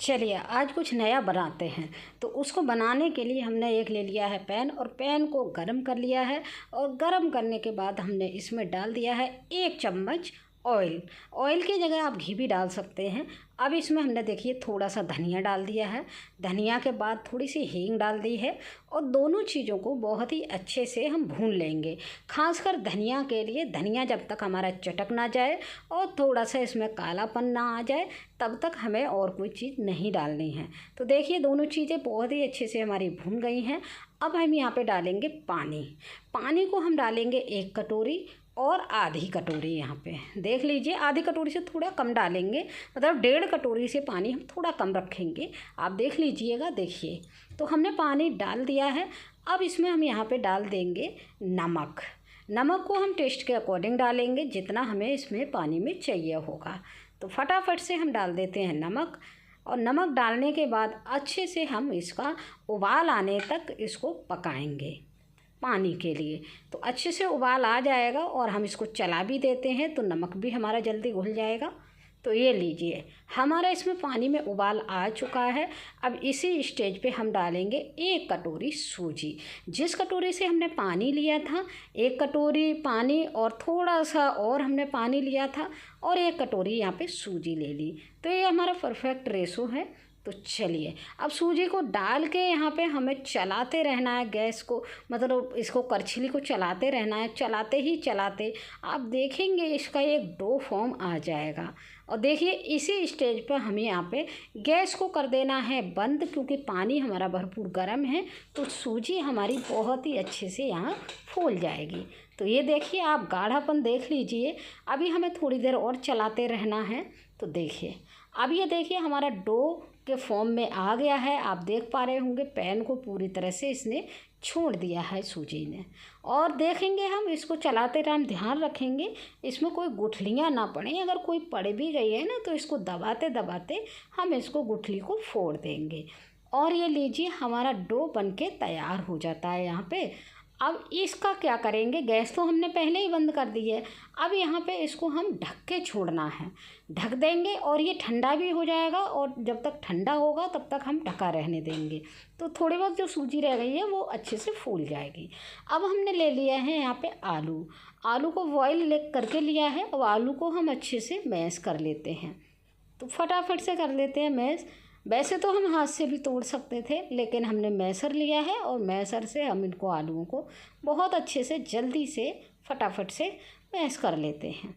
चलिए आज कुछ नया बनाते हैं। तो उसको बनाने के लिए हमने एक ले लिया है पैन और पैन को गरम कर लिया है और गरम करने के बाद हमने इसमें डाल दिया है 1 चम्मच ऑयल। ऑयल की जगह आप घी भी डाल सकते हैं। अब इसमें हमने देखिए थोड़ा सा धनिया डाल दिया है। धनिया के बाद थोड़ी सी हींग डाल दी है और दोनों चीज़ों को बहुत ही अच्छे से हम भून लेंगे। खासकर धनिया के लिए, धनिया जब तक हमारा चटक ना जाए और थोड़ा सा इसमें कालापन ना आ जाए तब तक हमें और कोई चीज़ नहीं डालनी है। तो देखिए दोनों चीज़ें बहुत ही अच्छे से हमारी भून गई हैं। अब हम यहाँ पे डालेंगे पानी। पानी को हम डालेंगे 1 कटोरी और आधी कटोरी। यहाँ पे देख लीजिए आधी कटोरी से थोड़ा कम डालेंगे, मतलब 1.5 कटोरी से पानी हम थोड़ा कम रखेंगे। आप देख लीजिएगा। देखिए तो हमने पानी डाल दिया है। अब इसमें हम यहाँ पे डाल देंगे नमक। नमक को हम टेस्ट के अकॉर्डिंग डालेंगे, जितना हमें इसमें पानी में चाहिए होगा। तो फटाफट से हम डाल देते हैं नमक। और नमक डालने के बाद अच्छे से हम इसका उबाल आने तक इसको पकाएंगे पानी के लिए। तो अच्छे से उबाल आ जाएगा और हम इसको चला भी देते हैं तो नमक भी हमारा जल्दी घुल जाएगा। तो ये लीजिए हमारा इसमें पानी में उबाल आ चुका है। अब इसी स्टेज पे हम डालेंगे 1 कटोरी सूजी। जिस कटोरी से हमने पानी लिया था, 1 कटोरी पानी और थोड़ा सा और हमने पानी लिया था और 1 कटोरी यहाँ पे सूजी ले ली। तो ये हमारा परफेक्ट रेशो है। तो चलिए अब सूजी को डाल के यहाँ पे हमें चलाते रहना है गैस को, मतलब इसको करछली को चलाते रहना है। चलाते ही चलाते आप देखेंगे इसका एक डो फॉर्म आ जाएगा। और देखिए इसी स्टेज पर हमें यहाँ पे गैस को कर देना है बंद, क्योंकि पानी हमारा भरपूर गर्म है तो सूजी हमारी बहुत ही अच्छे से यहाँ फूल जाएगी। तो ये देखिए आप गाढ़ापन देख लीजिए। अभी हमें थोड़ी देर और चलाते रहना है। तो देखिए अब ये देखिए हमारा डो के फॉर्म में आ गया है। आप देख पा रहे होंगे पैन को पूरी तरह से इसने छोड़ दिया है सूजी ने। और देखेंगे हम इसको चलाते टाइम ध्यान रखेंगे इसमें कोई गुठलियाँ ना पड़े। अगर कोई पड़ भी गई है ना तो इसको दबाते दबाते हम इसको गुठली को फोड़ देंगे। और ये लीजिए हमारा डो बनके तैयार हो जाता है यहाँ पे। अब इसका क्या करेंगे, गैस तो हमने पहले ही बंद कर दी है। अब यहाँ पे इसको हम ढक के छोड़ना है। ढक देंगे और ये ठंडा भी हो जाएगा और जब तक ठंडा होगा तब तक हम ढका रहने देंगे। तो थोड़ी बहुत जो सूजी रह गई है वो अच्छे से फूल जाएगी। अब हमने ले लिया है यहाँ पे आलू। आलू को बॉयल करके लिया है। अब आलू को हम अच्छे से मैश कर लेते हैं। तो फटाफट से कर लेते हैं मैश। वैसे तो हम हाथ से भी तोड़ सकते थे, लेकिन हमने मैसर लिया है और मैसर से हम इनको आलूओं को बहुत अच्छे से जल्दी से फटाफट से मैश कर लेते हैं।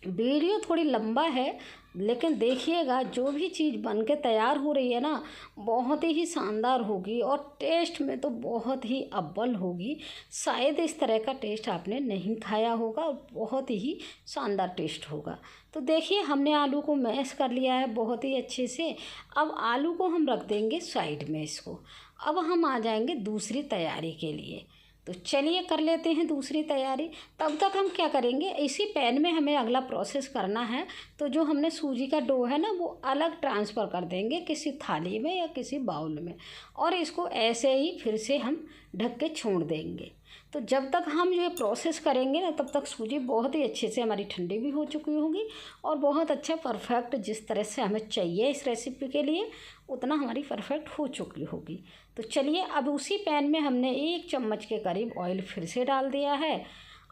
वीडियो थोड़ी लंबा है लेकिन देखिएगा जो भी चीज़ बन के तैयार हो रही है ना बहुत ही शानदार होगी और टेस्ट में तो बहुत ही अव्वल होगी। शायद इस तरह का टेस्ट आपने नहीं खाया होगा और बहुत ही शानदार टेस्ट होगा। तो देखिए हमने आलू को मैश कर लिया है बहुत ही अच्छे से। अब आलू को हम रख देंगे साइड में इसको। अब हम आ जाएंगे दूसरी तैयारी के लिए। तो चलिए कर लेते हैं दूसरी तैयारी। तब तक हम क्या करेंगे, इसी पैन में हमें अगला प्रोसेस करना है। तो जो हमने सूजी का डो है ना वो अलग ट्रांसफ़र कर देंगे किसी थाली में या किसी बाउल में और इसको ऐसे ही फिर से हम ढक के छोड़ देंगे। तो जब तक हम ये प्रोसेस करेंगे ना तब तक सूजी बहुत ही अच्छे से हमारी ठंडी भी हो चुकी होगी और बहुत अच्छा परफेक्ट जिस तरह से हमें चाहिए इस रेसिपी के लिए उतना हमारी परफेक्ट हो चुकी होगी। तो चलिए अब उसी पैन में हमने 1 चम्मच के करीब ऑयल फिर से डाल दिया है।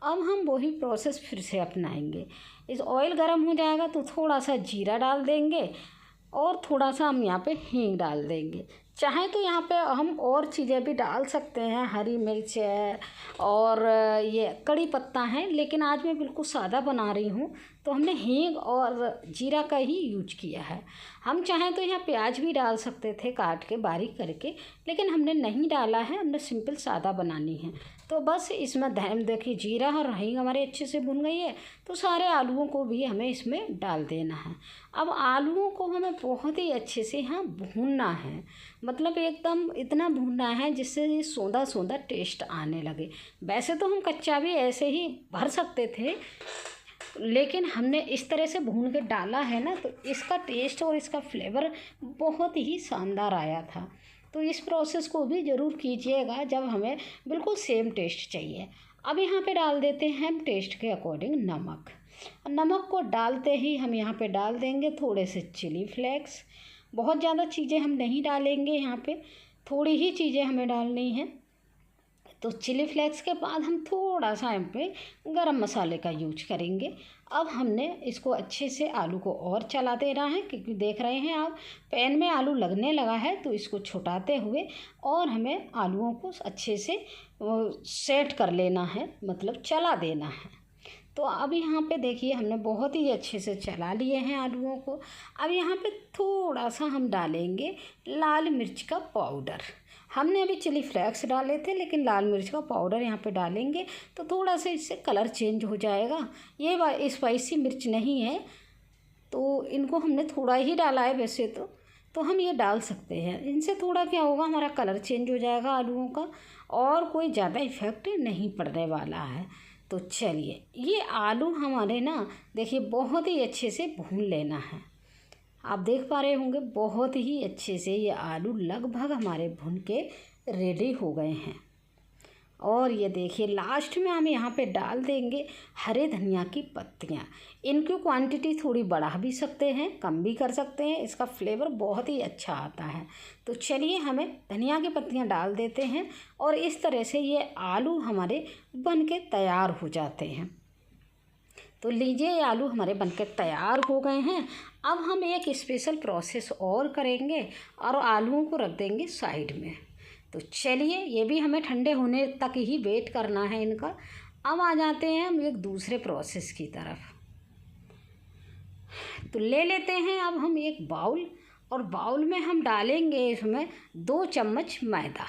अब हम वही प्रोसेस फिर से अपनाएंगे। इस ऑयल गर्म हो जाएगा तो थोड़ा सा जीरा डाल देंगे और थोड़ा सा हम यहाँ पे हींग डाल देंगे। चाहे तो यहाँ पे हम और चीज़ें भी डाल सकते हैं, हरी मिर्च है और ये कड़ी पत्ता है, लेकिन आज मैं बिल्कुल सादा बना रही हूँ तो हमने हींग और जीरा का ही यूज किया है। हम चाहें तो यहाँ प्याज भी डाल सकते थे काट के बारीक करके, लेकिन हमने नहीं डाला है। हमने सिंपल सादा बनानी है। तो बस इसमें ध्यान देखिए जीरा और हींग हमारे अच्छे से भुन गई है तो सारे आलूओं को भी हमें इसमें डाल देना है। अब आलूओं को हमें बहुत ही अच्छे से यहाँ भूनना है, मतलब एकदम इतना भूनना है जिससे ये सोंधा सोंधा टेस्ट आने लगे। वैसे तो हम कच्चा भी ऐसे ही भर सकते थे, लेकिन हमने इस तरह से भून के डाला है ना तो इसका टेस्ट और इसका फ्लेवर बहुत ही शानदार आया था। तो इस प्रोसेस को भी ज़रूर कीजिएगा जब हमें बिल्कुल सेम टेस्ट चाहिए। अब यहाँ पे डाल देते हैं हम टेस्ट के अकॉर्डिंग नमक। नमक को डालते ही हम यहाँ पे डाल देंगे थोड़े से चिली फ्लेक्स बहुत ज़्यादा चीज़ें हम नहीं डालेंगे यहाँ पे, थोड़ी ही चीज़ें हमें डालनी है। तो चिली फ्लेक्स के बाद हम थोड़ा सा यहाँ पे गरम मसाले का यूज करेंगे। अब हमने इसको अच्छे से आलू को और चला देना है, क्योंकि देख रहे हैं आप पैन में आलू लगने लगा है, तो इसको छुटाते हुए और हमें आलूओं को अच्छे से सेट कर लेना है, मतलब चला देना है। तो अब यहाँ पे देखिए हमने बहुत ही अच्छे से चला लिए हैं आलूओं को। अब यहाँ पे थोड़ा सा हम डालेंगे लाल मिर्च का पाउडर। हमने अभी चिली फ्लेक्स डाले थे, लेकिन लाल मिर्च का पाउडर यहाँ पे डालेंगे तो थोड़ा सा इससे कलर चेंज हो जाएगा। ये स्पाइसी मिर्च नहीं है, तो इनको हमने थोड़ा ही डाला है वैसे तो हम ये डाल सकते हैं। इनसे थोड़ा क्या होगा, हमारा कलर चेंज हो जाएगा आलूओं का, और कोई ज़्यादा इफ़ेक्ट नहीं पड़ने वाला है। तो चलिए, ये आलू हमारे ना देखिए बहुत ही अच्छे से भून लेना है। आप देख पा रहे होंगे बहुत ही अच्छे से ये आलू लगभग हमारे भुन के रेडी हो गए हैं। और ये देखिए लास्ट में हम यहाँ पे डाल देंगे हरे धनिया की पत्तियाँ। इनकी क्वांटिटी थोड़ी बढ़ा भी सकते हैं, कम भी कर सकते हैं, इसका फ्लेवर बहुत ही अच्छा आता है। तो चलिए हमें धनिया की पत्तियाँ डाल देते हैं, और इस तरह से ये आलू हमारे बन के तैयार हो जाते हैं। तो लीजिए, ये आलू हमारे बनके तैयार हो गए हैं। अब हम एक स्पेशल प्रोसेस और करेंगे और आलूओं को रख देंगे साइड में। तो चलिए, ये भी हमें ठंडे होने तक ही वेट करना है इनका। अब आ जाते हैं हम एक दूसरे प्रोसेस की तरफ। तो ले लेते हैं अब हम एक बाउल, और बाउल में हम डालेंगे इसमें 2 चम्मच मैदा।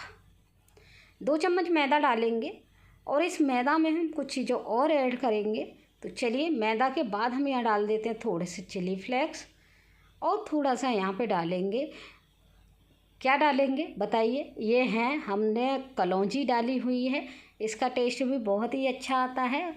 2 चम्मच मैदा डालेंगे, और इस मैदा में हम कुछ चीज़ें और ऐड करेंगे। तो चलिए, मैदा के बाद हम यहाँ डाल देते हैं थोड़े से चिली फ्लेक्स, और थोड़ा सा यहाँ पे डालेंगे, क्या डालेंगे बताइए? ये हैं, हमने कलौंजी डाली हुई है, इसका टेस्ट भी बहुत ही अच्छा आता है।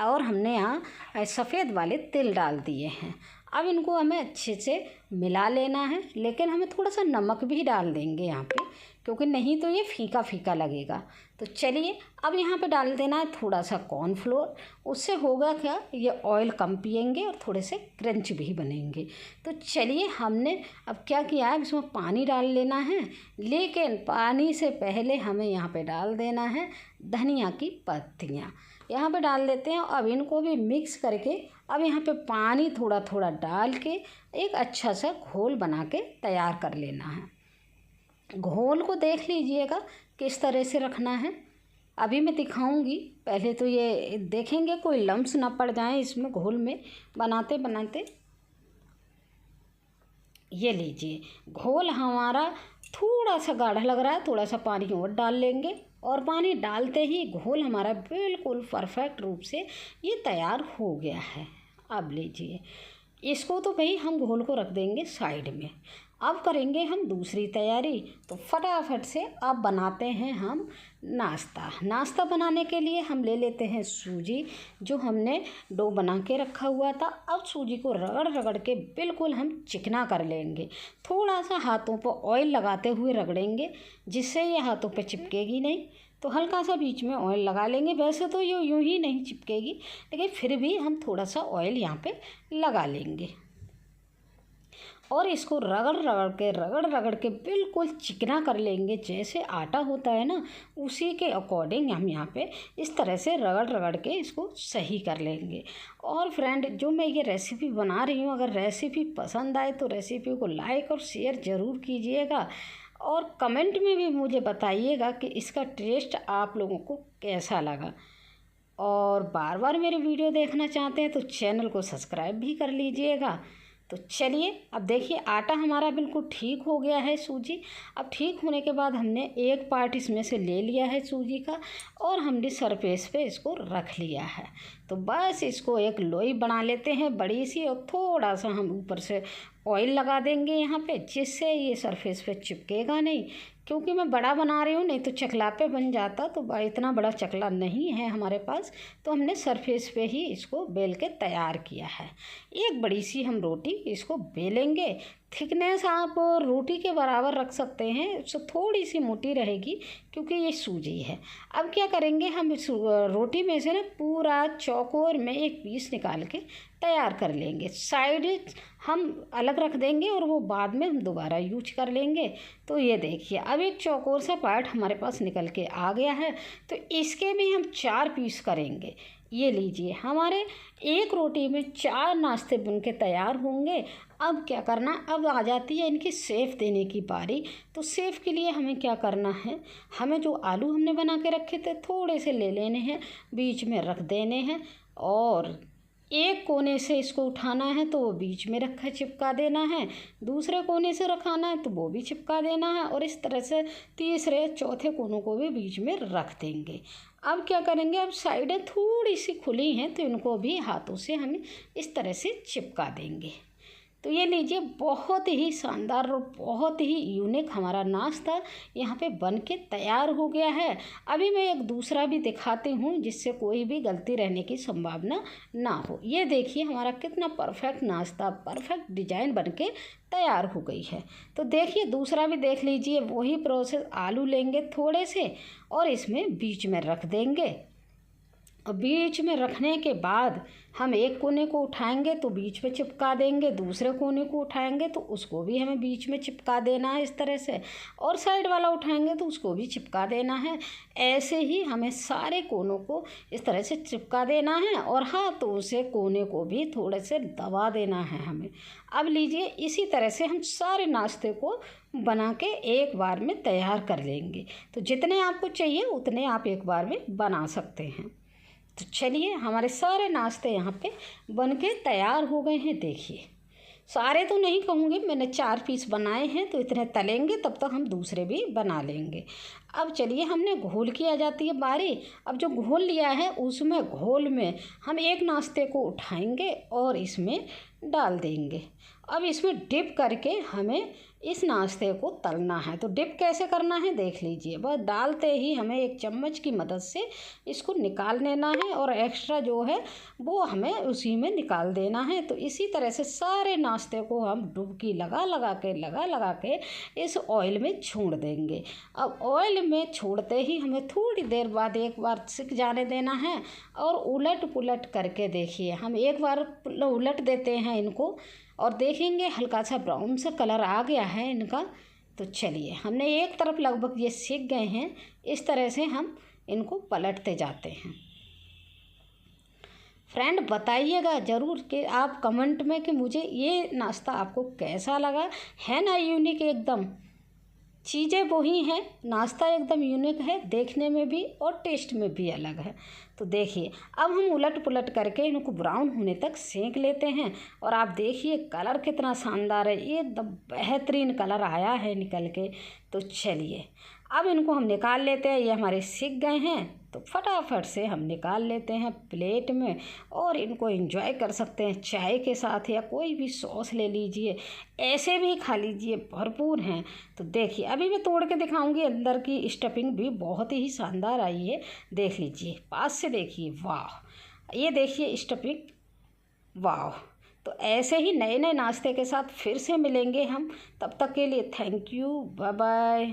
और हमने यहाँ सफ़ेद वाले तिल डाल दिए हैं। अब इनको हमें अच्छे से मिला लेना है, लेकिन हमें थोड़ा सा नमक भी डाल देंगे यहाँ पे, क्योंकि नहीं तो ये फीका फीका लगेगा। तो चलिए, अब यहाँ पे डाल देना है थोड़ा सा कॉर्नफ्लोर। उससे होगा क्या, ये ऑयल कम पिएंगे और थोड़े से क्रंच भी बनेंगे। तो चलिए, हमने अब क्या किया है, इसमें पानी डाल लेना है, लेकिन पानी से पहले हमें यहाँ पे डाल देना है धनिया की पत्तियाँ। यहाँ पे डाल देते हैं। अब इनको भी मिक्स करके अब यहाँ पे पानी थोड़ा थोड़ा डाल के एक अच्छा सा घोल बना के तैयार कर लेना है। घोल को देख लीजिएगा किस तरह से रखना है, अभी मैं दिखाऊंगी। पहले तो ये देखेंगे कोई लम्स ना पड़ जाए इसमें घोल में बनाते बनाते। ये लीजिए, घोल हमारा थोड़ा सा गाढ़ा लग रहा है, थोड़ा सा पानी और डाल लेंगे, और पानी डालते ही घोल हमारा बिल्कुल परफेक्ट रूप से ये तैयार हो गया है। अब लीजिए, इसको तो भाई हम घोल को रख देंगे साइड में। अब करेंगे हम दूसरी तैयारी। तो फटाफट से अब बनाते हैं हम नाश्ता। नाश्ता बनाने के लिए हम ले लेते हैं सूजी, जो हमने डो बना के रखा हुआ था। अब सूजी को रगड़ रगड़ के बिल्कुल हम चिकना कर लेंगे। थोड़ा सा हाथों पर ऑयल लगाते हुए रगड़ेंगे, जिससे ये हाथों पे चिपकेगी नहीं। तो हल्का सा बीच में ऑयल लगा लेंगे। वैसे तो यूँ ही नहीं चिपकेगी, लेकिन फिर भी हम थोड़ा सा ऑयल यहाँ पे लगा लेंगे, और इसको रगड़ रगड़ के बिल्कुल चिकना कर लेंगे। जैसे आटा होता है ना, उसी के अकॉर्डिंग हम यहाँ पे इस तरह से रगड़ रगड़ के इसको सही कर लेंगे। और फ्रेंड, जो मैं ये रेसिपी बना रही हूँ, अगर रेसिपी पसंद आए तो रेसिपी को लाइक और शेयर ज़रूर कीजिएगा, और कमेंट में भी मुझे बताइएगा कि इसका टेस्ट आप लोगों को कैसा लगा। और बार बार मेरे वीडियो देखना चाहते हैं तो चैनल को सब्सक्राइब भी कर लीजिएगा। तो चलिए, अब देखिए आटा हमारा बिल्कुल ठीक हो गया है, सूजी। अब ठीक होने के बाद हमने एक पार्ट इसमें से ले लिया है सूजी का, और हमने सरफेस पे इसको रख लिया है। तो बस इसको एक लोई बना लेते हैं बड़ी सी, और थोड़ा सा हम ऊपर से ऑयल लगा देंगे यहाँ पे, जिससे ये सरफेस पे चिपकेगा नहीं। क्योंकि मैं बड़ा बना रही हूँ, नहीं तो चकला पे बन जाता। तो इतना बड़ा चकला नहीं है हमारे पास, तो हमने सरफेस पे ही इसको बेल के तैयार किया है। एक बड़ी सी हम रोटी इसको बेलेंगे। थिकनेस आप रोटी के बराबर रख सकते हैं, उससे थोड़ी सी मोटी रहेगी क्योंकि ये सूजी है। अब क्या करेंगे, हम इस रोटी में से ना पूरा चौकोर में एक पीस निकाल के तैयार कर लेंगे। साइड हम अलग रख देंगे और वो बाद में हम दोबारा यूज कर लेंगे। तो ये देखिए अब एक चौकोर सा पार्ट हमारे पास निकल के आ गया है। तो इसके भी हम 4 पीस करेंगे। ये लीजिए हमारे एक रोटी में 4 नाश्ते बन के तैयार होंगे। अब क्या करना, अब आ जाती है इनकी सेफ देने की बारी। तो सेफ के लिए हमें क्या करना है, हमें जो आलू हमने बना के रखे थे थोड़े से ले लेने हैं, बीच में रख देने हैं और एक कोने से इसको उठाना है तो वो बीच में रखा चिपका देना है, दूसरे कोने से रखाना है तो वो भी चिपका देना है और इस तरह से तीसरे चौथे कोनों को भी बीच में रख देंगे। अब क्या करेंगे, अब साइडें थोड़ी सी खुली हैं तो इनको भी हाथों से हम इस तरह से चिपका देंगे। तो ये लीजिए बहुत ही शानदार और बहुत ही यूनिक हमारा नाश्ता यहाँ पे बन के तैयार हो गया है। अभी मैं एक दूसरा भी दिखाती हूँ जिससे कोई भी गलती रहने की संभावना ना हो। ये देखिए हमारा कितना परफेक्ट नाश्ता, परफेक्ट डिजाइन बन के तैयार हो गई है। तो देखिए दूसरा भी देख लीजिए, वही प्रोसेस, आलू लेंगे थोड़े से और इसमें बीच में रख देंगे और बीच में रखने के बाद हम एक कोने को उठाएंगे तो बीच में चिपका देंगे, दूसरे कोने को उठाएंगे तो उसको भी हमें बीच में चिपका देना है इस तरह से, और साइड वाला उठाएंगे तो उसको भी चिपका देना है। ऐसे ही हमें सारे कोनों को इस तरह से चिपका देना है और हाथों से कोने को भी थोड़े से दबा देना है हमें। अब लीजिए इसी तरह से हम सारे नाश्ते को बना के एक बार में तैयार कर लेंगे। तो जितने आपको चाहिए उतने आप एक बार में बना सकते हैं। तो चलिए हमारे सारे नाश्ते यहाँ पे बन के तैयार हो गए हैं। देखिए सारे तो नहीं कहूँगी, मैंने 4 पीस बनाए हैं तो इतने तलेंगे, तब तक हम दूसरे भी बना लेंगे। अब चलिए हमने घोल की आ जाती है बारी। अब जो घोल लिया है उसमें घोल में हम एक नाश्ते को उठाएंगे और इसमें डाल देंगे। अब इसमें डिप करके हमें इस नाश्ते को तलना है। तो डिप कैसे करना है देख लीजिए, बस डालते ही हमें एक चम्मच की मदद से इसको निकाल लेना है और एक्स्ट्रा जो है वो हमें उसी में निकाल देना है। तो इसी तरह से सारे नाश्ते को हम डुबकी लगा लगा के इस ऑयल में छोड़ देंगे। अब ऑयल में छोड़ते ही हमें थोड़ी देर बाद एक बार सिक जाने देना है और उलट पुलट करके देखिए, हम एक बार उलट देते हैं इनको और देखेंगे हल्का सा ब्राउन सा कलर आ गया है इनका। तो चलिए हमने एक तरफ लगभग ये सिक गए हैं, इस तरह से हम इनको पलटते जाते हैं। फ्रेंड बताइएगा ज़रूर कि आप कमेंट में कि मुझे ये नाश्ता आपको कैसा लगा। है ना यूनिक एकदम, चीज़ें वही हैं, नाश्ता एकदम यूनिक है, देखने में भी और टेस्ट में भी अलग है। तो देखिए अब हम उलट पुलट करके इनको ब्राउन होने तक सेंक लेते हैं और आप देखिए कलर कितना शानदार है, ये एकदम बेहतरीन कलर आया है निकल के। तो चलिए अब इनको हम निकाल लेते हैं, ये हमारे सिक गए हैं तो फटाफट से हम निकाल लेते हैं प्लेट में और इनको एंजॉय कर सकते हैं चाय के साथ या कोई भी सॉस ले लीजिए, ऐसे भी खा लीजिए, भरपूर हैं। तो देखिए अभी मैं तोड़ के दिखाऊंगी, अंदर की स्टफिंग भी बहुत ही शानदार आई है, देख लीजिए पास से देखिए, वाह ये देखिए स्टफिंग, वाह। तो ऐसे ही नए नए नाश्ते के साथ फिर से मिलेंगे हम, तब तक के लिए थैंक यू, बाय बाय।